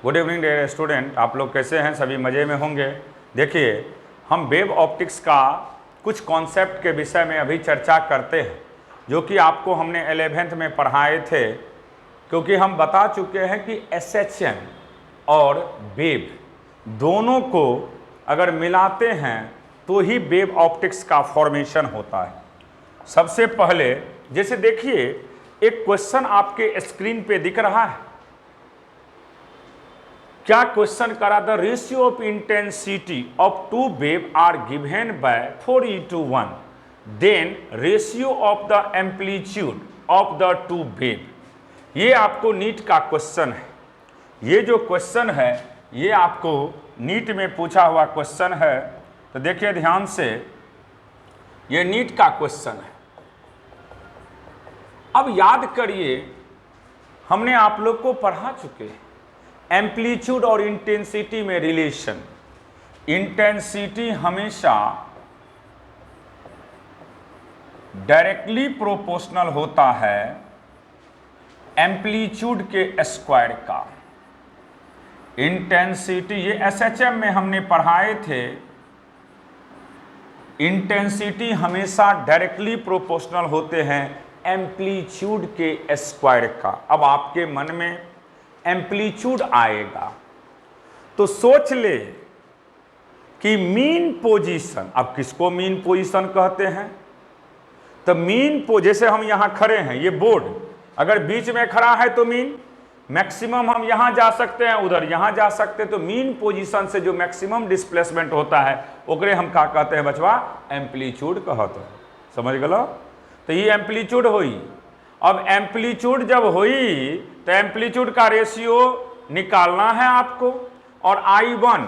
Good evening dear student, आप लोग कैसे हैं? सभी मज़े में होंगे। देखिए, हम वेव ऑप्टिक्स का कुछ कॉन्सेप्ट के विषय में अभी चर्चा करते हैं, जो कि आपको हमने 11th में पढ़ाए थे। क्योंकि हम बता चुके हैं कि SHM और वेव दोनों को अगर मिलाते हैं तो ही वेव ऑप्टिक्स का फॉर्मेशन होता है। सबसे पहले जैसे देखिए, एक क्वेश्चन आपके स्क्रीन पे दिख रहा है। क्या क्वेश्चन करा? The ratio of intensity of two wave are given by 4:1, then ratio of the amplitude of the two wave. ये आपको नीट का क्वेश्चन है। ये जो क्वेश्चन है ये आपको नीट में पूछा हुआ क्वेश्चन है। तो देखिए ध्यान से, ये नीट का क्वेश्चन है। अब याद करिए, हमने आप लोग को पढ़ा चुके हैं एम्पलीट्यूड और इंटेंसिटी में रिलेशन। इंटेंसिटी हमेशा डायरेक्टली प्रोपोर्शनल होता है एम्पलीट्यूड के स्क्वायर का। इंटेंसिटी, ये SHM में हमने पढ़ाए थे, इंटेंसिटी हमेशा डायरेक्टली प्रोपोर्शनल होते हैं एम्पलीट्यूड के स्क्वायर का। अब आपके मन में एम्पलीट्यूड आएगा तो सोच ले कि मीन पोजीशन, अब किसको मीन पोजीशन कहते हैं? तो जैसे हम यहां खड़े हैं, ये बोर्ड अगर बीच में खड़ा है तो मीन, मैक्सिमम हम यहां जा सकते हैं, उधर यहां जा सकते हैं। तो मीन पोजीशन से जो मैक्सिमम डिस्प्लेसमेंट होता है ओकरे हम क्या कहते हैं बचवा? एम्पलीट्यूड कहते हैं। समझ गलो? तो ये एम्पलीट्यूड हुई। अब एम्पलीट्यूड जब हुई तो एम्पलीट्यूड का रेशियो निकालना है आपको, और I1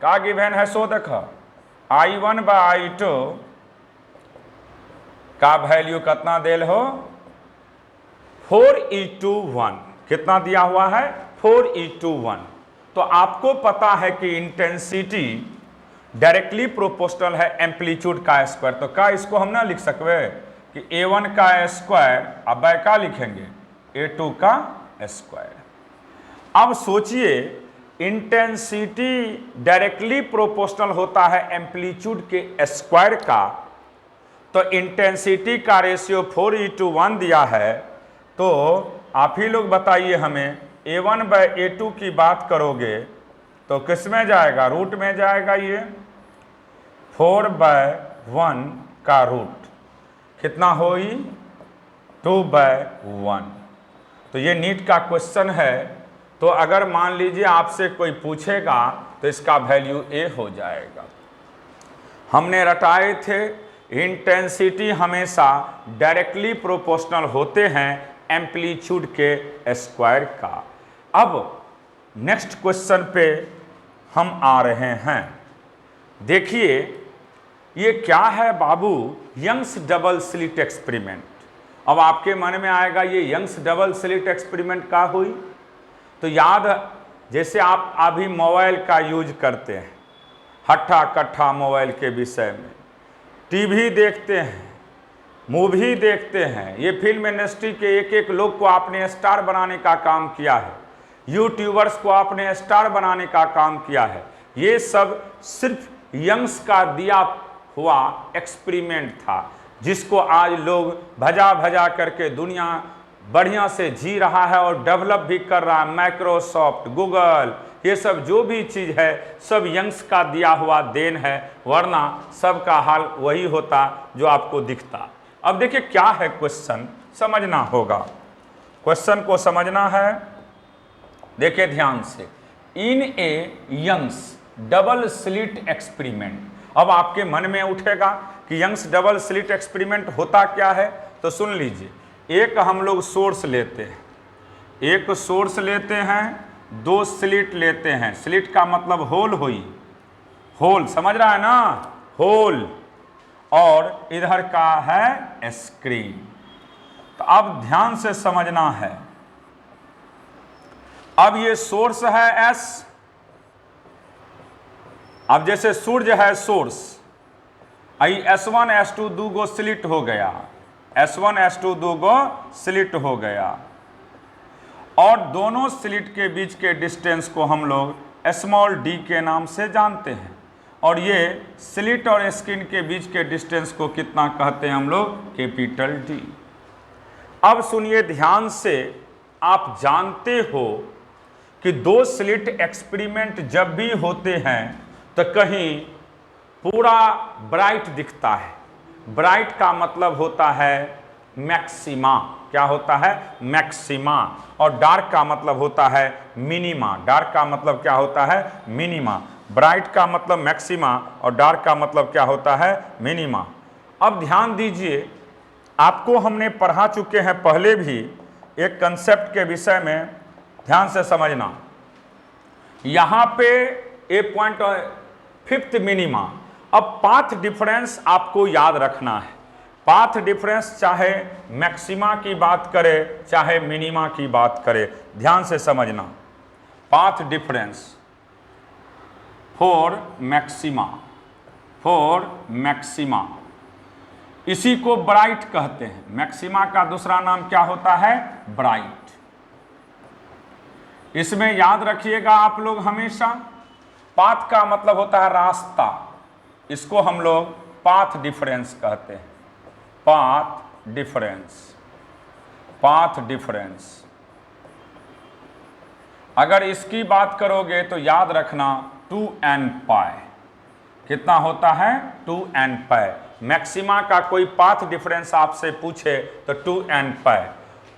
का गिवन है, सो देखो I1/I2 का वैल्यू कितना देल हो? 4:1। कितना दिया हुआ है? 4:1। तो आपको पता है कि इंटेंसिटी डायरेक्टली प्रोपोर्शनल है एम्पलीट्यूड का स्क्वायर। तो क्या इसको हम ना लिख सकते कि A1 का स्क्वायर, अब क्या लिखेंगे? A2 का स्क्वायर। अब सोचिए, इंटेंसिटी डायरेक्टली प्रोपोर्शनल होता है एम्पलीट्यूड के स्क्वायर का, तो इंटेंसिटी का रेशियो 4:1 दिया है। तो आप ही लोग बताइए हमें, A1/A2 की बात करोगे तो किस में जाएगा? रूट में जाएगा। ये 4/1 का रूट कितना होई? 2/1। तो ये नीट का क्वेश्चन है। तो अगर मान लीजिए आपसे कोई पूछेगा तो इसका वैल्यू A हो जाएगा। हमने रटाए थे इंटेंसिटी हमेशा डायरेक्टली प्रोपोर्शनल होते हैं एम्पलीट्यूड के स्क्वायर का। अब नेक्स्ट क्वेश्चन पे हम आ रहे हैं। देखिए, ये क्या है बाबू? Young's double slit experiment. अब आपके मन में आएगा ये यंग्स डबल स्लिट एक्सपेरिमेंट का हुई? तो याद, जैसे आप अभी मोबाइल का यूज करते हैं, हट्ठा कट्ठा मोबाइल के विषय में, टीवी देखते हैं, मूवी देखते हैं, ये फिल्म इंडस्ट्री के एक एक लोग को आपने स्टार बनाने का काम किया है, यूट्यूबर्स को आपने स्टार बनाने का काम किया है। ये सब सिर्फ यंग्स का दिया हुआ एक्सपेरिमेंट था, जिसको आज लोग भजा भजा करके दुनिया बढ़िया से जी रहा है और डेवलप भी कर रहा है। माइक्रोसॉफ्ट, गूगल, ये सब जो भी चीज़ है सब यंग्स का दिया हुआ देन है, वरना सबका हाल वही होता जो आपको दिखता। अब देखिए क्या है क्वेश्चन, समझना होगा। क्वेश्चन को समझना है, देखिए ध्यान से। इन ए यंग्स डबल स्लिट एक्सपेरिमेंट। अब आपके मन में उठेगा कि यंग्स डबल स्लिट एक्सपेरिमेंट होता क्या है? तो सुन लीजिए, एक हम लोग सोर्स लेते हैं, एक सोर्स लेते हैं, दो स्लिट लेते हैं। स्लिट का मतलब होल हुई, होल समझ रहा है ना? होल। और इधर का है स्क्रीन। तो अब ध्यान से समझना है। अब ये सोर्स है S। अब जैसे सूर्य है सोर्स, S1 S2 दो गो स्लिट हो गया, S1 S2 दो गो स्लिट हो गया। और दोनों स्लिट के बीच के डिस्टेंस को हम लोग स्मॉल d के नाम से जानते हैं, और ये स्लिट और स्क्रीन के बीच के डिस्टेंस को कितना कहते हैं हम लोग, कैपिटल D। अब सुनिए ध्यान से, आप जानते हो कि दो स्लिट एक्सपेरिमेंट जब भी होते हैं तो कहीं पूरा ब्राइट दिखता है। ब्राइट का मतलब होता है मैक्सिमा। क्या होता है, मैक्सिमा। और डार्क का मतलब होता है मिनिमा। डार्क का मतलब क्या होता है, मिनिमा। ब्राइट का मतलब मैक्सिमा और डार्क का मतलब क्या होता है, मिनिमा। अब ध्यान दीजिए, आपको हमने पढ़ा चुके हैं पहले भी एक कंसेप्ट के विषय में, ध्यान से समझना। यहाँ पे ए पॉइंट फिफ्थ मिनिमा। अब पाथ डिफरेंस आपको याद रखना है। पाथ डिफरेंस चाहे मैक्सिमा की बात करे चाहे मिनिमा की बात करे, ध्यान से समझना। पाथ डिफरेंस फॉर मैक्सिमा, इसी को ब्राइट कहते हैं। मैक्सिमा का दूसरा नाम क्या होता है, ब्राइट। इसमें याद रखिएगा आप लोग हमेशा, पाथ का मतलब होता है रास्ता, इसको हम लोग पाथ डिफरेंस कहते हैं। Path difference. अगर इसकी बात करोगे तो याद रखना 2n पाई। कितना होता है, 2n पाई। मैक्सिमा का कोई पाथ डिफरेंस आपसे पूछे तो 2n पाई,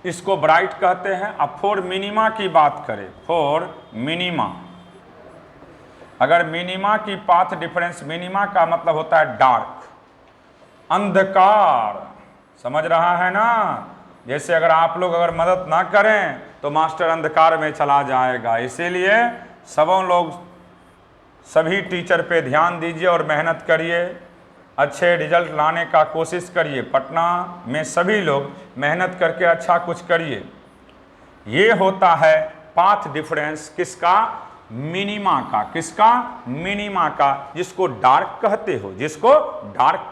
इसको ब्राइट कहते हैं। अब फॉर मिनिमा की बात करें, फॉर मिनिमा, अगर मिनिमा की पाथ डिफरेंस, मिनिमा का मतलब होता है डार्क, अंधकार। समझ रहा है ना, जैसे अगर आप लोग अगर मदद ना करें तो मास्टर अंधकार में चला जाएगा। इसीलिए सभी टीचर पे ध्यान दीजिए और मेहनत करिए, अच्छे रिजल्ट लाने का कोशिश करिए। पटना में सभी लोग मेहनत करके अच्छा कुछ करिए। ये होता है पाथ डिफरेंस किसका, मिनिमा का। किसका, मिनिमा का, जिसको डार्क कहते हो, जिसको डार्क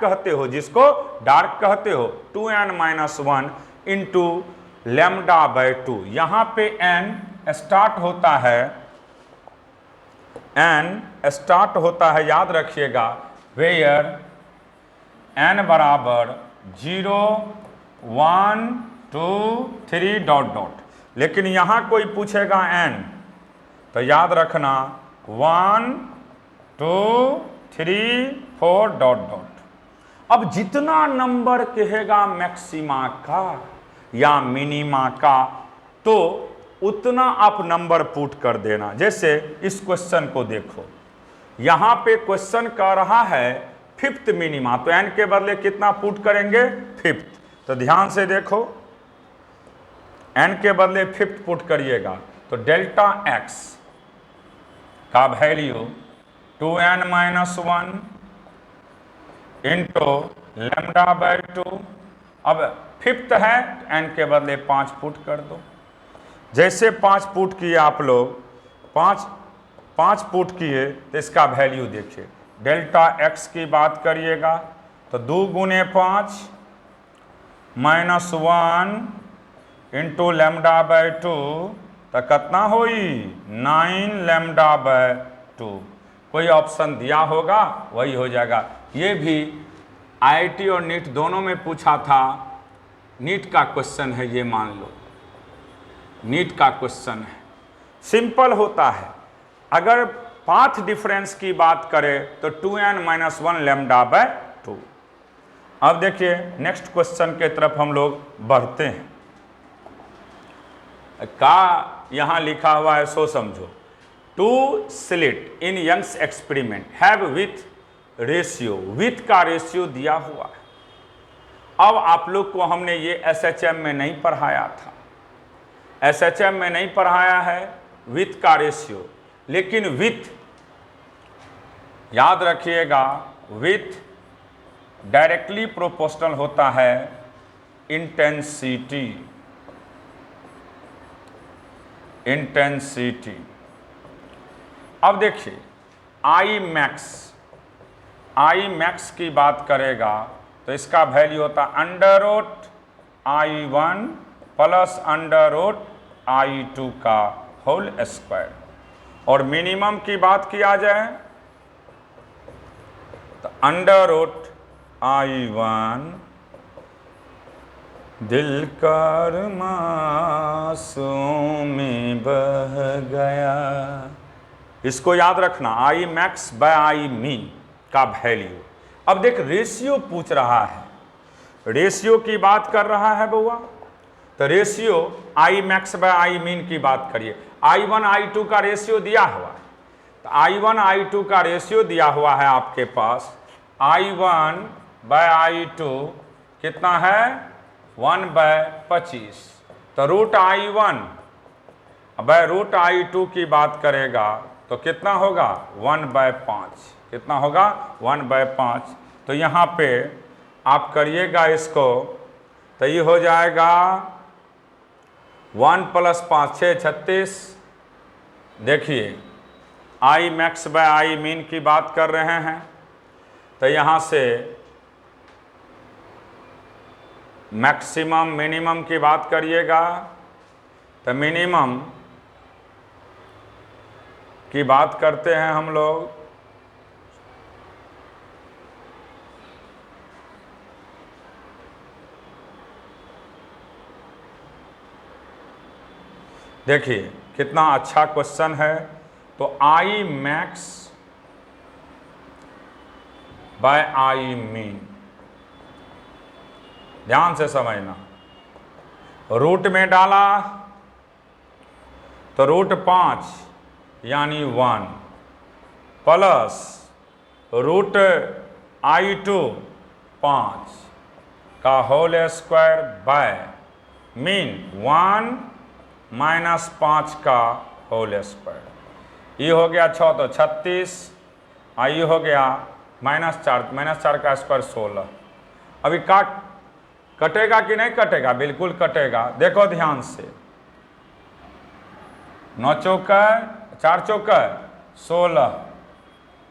कहते हो। 2n-1 into lambda by 2। यहाँ पे n स्टार्ट होता है, याद रखिएगा, वेयर n बराबर 0, 1, 2, 3 डॉट डॉट। लेकिन यहाँ कोई पूछेगा n तो याद रखना 1, 2, 3, 4 डॉट डॉट। अब जितना नंबर कहेगा मैक्सिमा का या मिनिमा का तो उतना आप नंबर पुट कर देना। जैसे इस क्वेश्चन को देखो, यहाँ पे क्वेश्चन कह रहा है फिफ्थ मिनिमा, तो n के बदले कितना पुट करेंगे, फिफ्थ। तो ध्यान से देखो, n के बदले फिफ्थ पुट करिएगा तो डेल्टा x का value 2n-1 into lambda by 2। अब फिफ्थ है, n के बदले 5 पुट कर दो। जैसे 5 पुट किए आप लोग, 5 पुट किए तो इसका वैल्यू देखिए। डेल्टा x की बात करिएगा तो 2 गुने 5 -1 इंटू लैम्डा बाय 2 तो कितना होई, 9 लैम्डा बाय 2। कोई ऑप्शन दिया होगा वही हो जाएगा। ये भी IIT और नीट दोनों में पूछा था। नीट का क्वेश्चन है, ये मान लो नीट का क्वेश्चन है, सिंपल होता है। अगर पाथ डिफरेंस की बात करें तो 2n-1 लैम्डा बाय 2। अब देखिए नेक्स्ट क्वेश्चन के तरफ हम लोग बढ़ते हैं। का यहाँ लिखा हुआ है सो समझो। 2 slit in Young's experiment have with ratio, with का रेशियो दिया हुआ है। अब आप लोग को हमने ये SHM में नहीं पढ़ाया था, SHM में नहीं पढ़ाया है विथ का रेशियो, लेकिन विथ याद रखिएगा, विथ डायरेक्टली प्रोपोर्शनल होता है इंटेंसिटी। अब देखिए I मैक्स की बात करेगा तो इसका वैल्यू होता है √I1 प्लस I2 का होल स्क्वायर। और मिनिमम की बात किया जाए तो अंडर रूट I1 दिल कर मासूमी बह गया। इसको याद रखना, I max bye I mean का वैल्यू। अब देख रेशियो पूछ रहा है, रेशियो की बात कर रहा है बउआ, तो ratio I max bye I mean की बात करिए। I1 I2 का रेशियो दिया हुआ है, तो I1 I2 का रेशियो दिया हुआ है आपके पास। I1 बाय I2 कितना है 1/25, तो root I1 by root I2 की बात करेगा तो कितना होगा 1/5। कितना होगा 1/5। तो यहाँ पे आप करिएगा इसको, तो ये हो जाएगा 1 + 5 6 36। देखिए I max bye I mean की बात कर रहे हैं, तो यहाँ से मैक्सिमम मिनिमम की बात करिएगा, तो मिनिमम की बात करते हैं हम लोग। देखिए कितना अच्छा क्वेश्चन है। तो I max bye I mean, ध्यान से समझना, रूट में डाला तो रूट 5 यानी 1 प्लस रूट I2 5 का होल स्क्वायर बाय मीन 1 - 5 का होल स्क्वायर। ये हो गया 6 तो 36, ये हो गया -4 का स्क्वायर 16। अभी कटेगा कि नहीं कटेगा? बिल्कुल कटेगा। देखो ध्यान से, 9 चौका 4 चौका 16,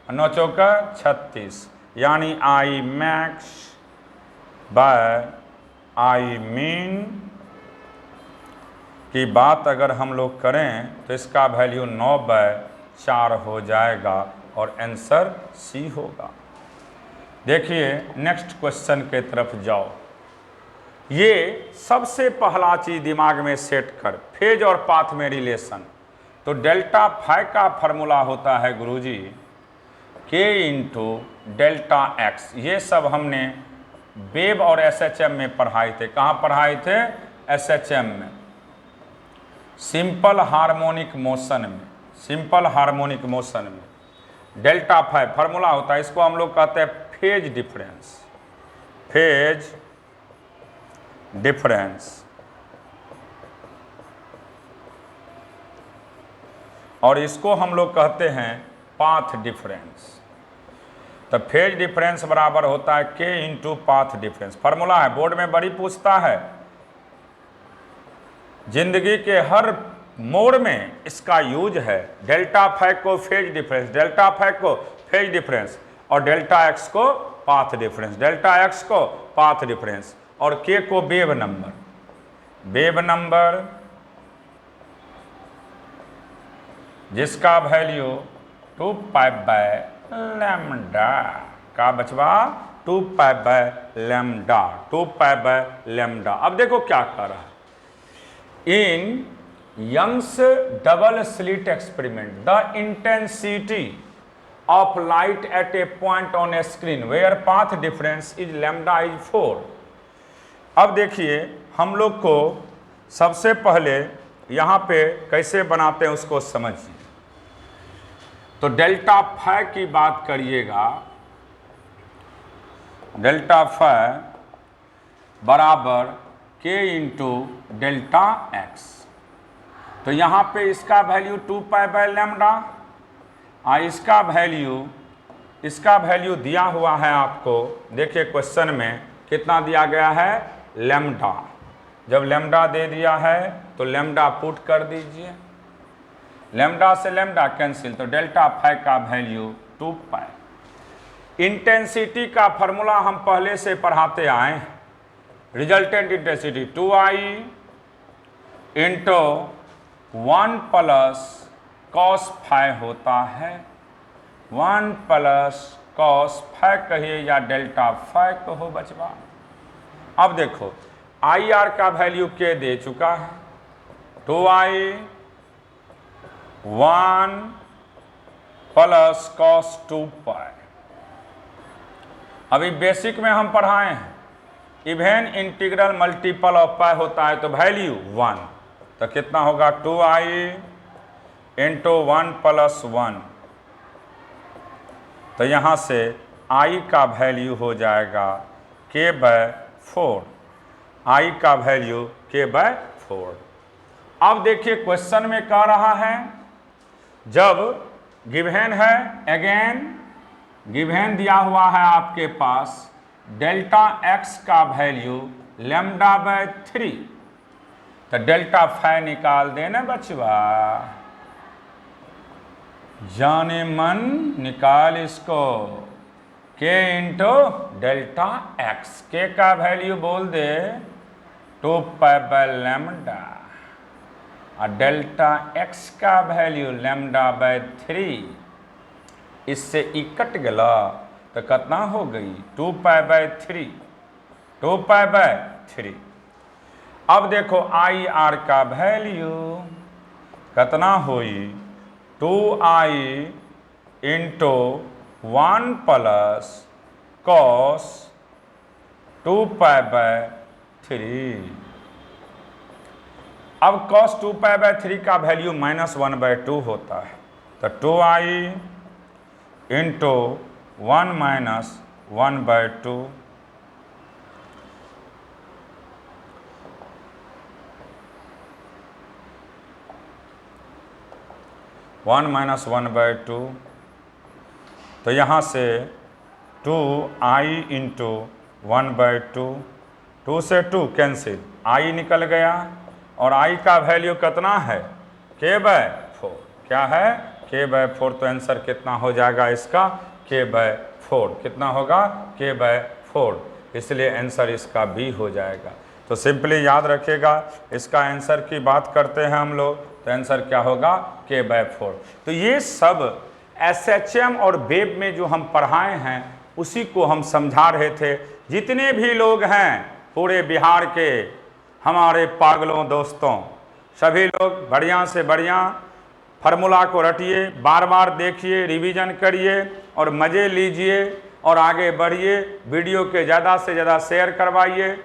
9 चौका 36, यानी I max bye I mean की बात अगर हम लोग करें तो इसका वैल्यू 9/4 हो जाएगा और आंसर सी होगा। देखिए नेक्स्ट क्वेश्चन के तरफ जाओ। ये सबसे पहला चीज दिमाग में सेट कर, फेज और पाथ में रिलेशन। तो डेल्टा फाई का फॉर्मूला होता है गुरुजी K × डेल्टा एक्स। ये सब हमने वेव और SHM में पढ़ाए थे। कहाँ पढ़ाए थे? SHM में, सिंपल हार्मोनिक मोशन में। सिंपल हार्मोनिक मोशन में डेल्टा फाई फॉर्मूला होता है, इसको हम लोग कहते हैं फेज डिफरेंस। Phase difference. और इसको हम लोग कहते हैं पाथ डिफरेंस। तो फेज डिफरेंस बराबर होता है K × पाथ डिफरेंस। फॉर्मूला है, बोर्ड में बड़ी पूछता है, जिंदगी के हर मोड़ में इसका यूज है। डेल्टा फाई को फेज डिफरेंस, डेल्टा फाई को फेज डिफरेंस, और डेल्टा एक्स को पाथ डिफरेंस, डेल्टा एक्स को पाथ डिफरेंस, और K को वेव नंबर। वेव नंबर जिसका वैल्यू 2π/λ का बचवा 2π/λ, 2π/λ। अब देखो क्या कर रहा है। In Young's double slit experiment, the intensity of light at a point on a screen where path difference is λ = 4। अब देखिए हम लोग को सबसे पहले यहाँ पे कैसे बनाते हैं उसको समझिए। तो डेल्टा फाई की बात करिएगा, डेल्टा फाई बराबर K × डेल्टा एक्स। तो यहाँ पे इसका वैल्यू 2π/λ, इसका वैल्यू दिया हुआ है आपको। देखिए क्वेश्चन में कितना दिया गया है, लैम्डा। जब लैम्डा दे दिया है तो लैम्डा पुट कर दीजिए, लैम्डा से लैम्डा कैंसिल, तो डेल्टा फाई का वैल्यू 2π। इंटेंसिटी का फॉर्मूला हम पहले से पढ़ाते आए हैं, resultant intensity 2I × 1 plus cos phi होता है, 1 प्लस कॉस फाइ कहिए या डेल्टा फाइ कहो बचवा। अब देखो आई आर का वैल्यू के दे चुका है, 2i 1 प्लस कॉस 2 पाई। अभी बेसिक में हम पढ़ाए हैं इवेन इंटीग्रल मल्टीपल ऑफ पाई होता है तो वैल्यू 1, तो कितना होगा 2i इंटू 1 प्लस 1, तो यहाँ से i का वैल्यू हो जाएगा k/4, i का वैल्यू k/4। अब देखिए क्वेश्चन में कह रहा है जब गिवन है, अगेन गिवन दिया हुआ है आपके पास डेल्टा x का वैल्यू λ/3, तो डेल्टा फाइ निकाल देना बचवा, जाने मन निकाल इसको, k into delta x, k का वैल्यू बोल दे 2π/λ और डेल्टा x का वैल्यू λ/3, इससे ई कट गला तो कितना हो गई 2π/3, 2π/3। अब देखो आई आर का वैल्यू कितना हुई 2i इंटू 1 प्लस कॉस 2π/3। अब cos 2π/3 का वैल्यू -1/2 होता है, तो 2i इंटू 1 माइनस 1/2, तो यहाँ से 2i इंटू 1/2, 2 से 2 कैंसिल, i निकल गया और i का वैल्यू कितना है k/4, क्या है k/4, तो आंसर कितना हो जाएगा इसका k/4, कितना होगा k/4, इसलिए आंसर इसका भी हो जाएगा। तो सिंपली याद रखिएगा, इसका आंसर की बात करते हैं हम लोग तो आंसर क्या होगा k/4। तो ये सब SHM और वेब में जो हम पढ़ाए हैं उसी को हम समझा रहे थे। जितने भी लोग हैं पूरे बिहार के हमारे पागलों दोस्तों, सभी लोग बढ़िया से बढ़िया फार्मूला को रटिए, बार बार देखिए, रिवीजन करिए और मज़े लीजिए और आगे बढ़िए। वीडियो के ज़्यादा से ज़्यादा शेयर करवाइए,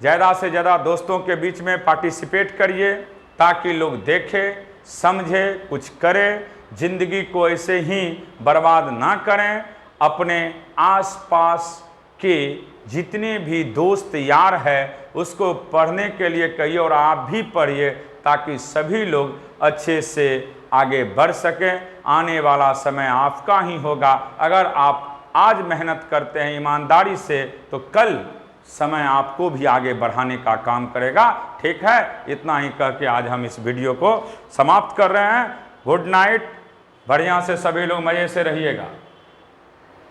ज़्यादा से ज़्यादा दोस्तों के बीच में पार्टिसिपेट करिए ताकि लोग देखें, समझें, कुछ करें, ज़िंदगी को ऐसे ही बर्बाद ना करें। अपने आसपास के जितने भी दोस्त यार है उसको पढ़ने के लिए कहिए और आप भी पढ़िए ताकि सभी लोग अच्छे से आगे बढ़ सकें। आने वाला समय आपका ही होगा। अगर आप आज मेहनत करते हैं ईमानदारी से तो कल समय आपको भी आगे बढ़ाने का काम करेगा। ठीक है, इतना ही कह के आज हम इस वीडियो को समाप्त कर रहे हैं। गुड नाइट, बढ़िया से सभी लोग मज़े से रहिएगा।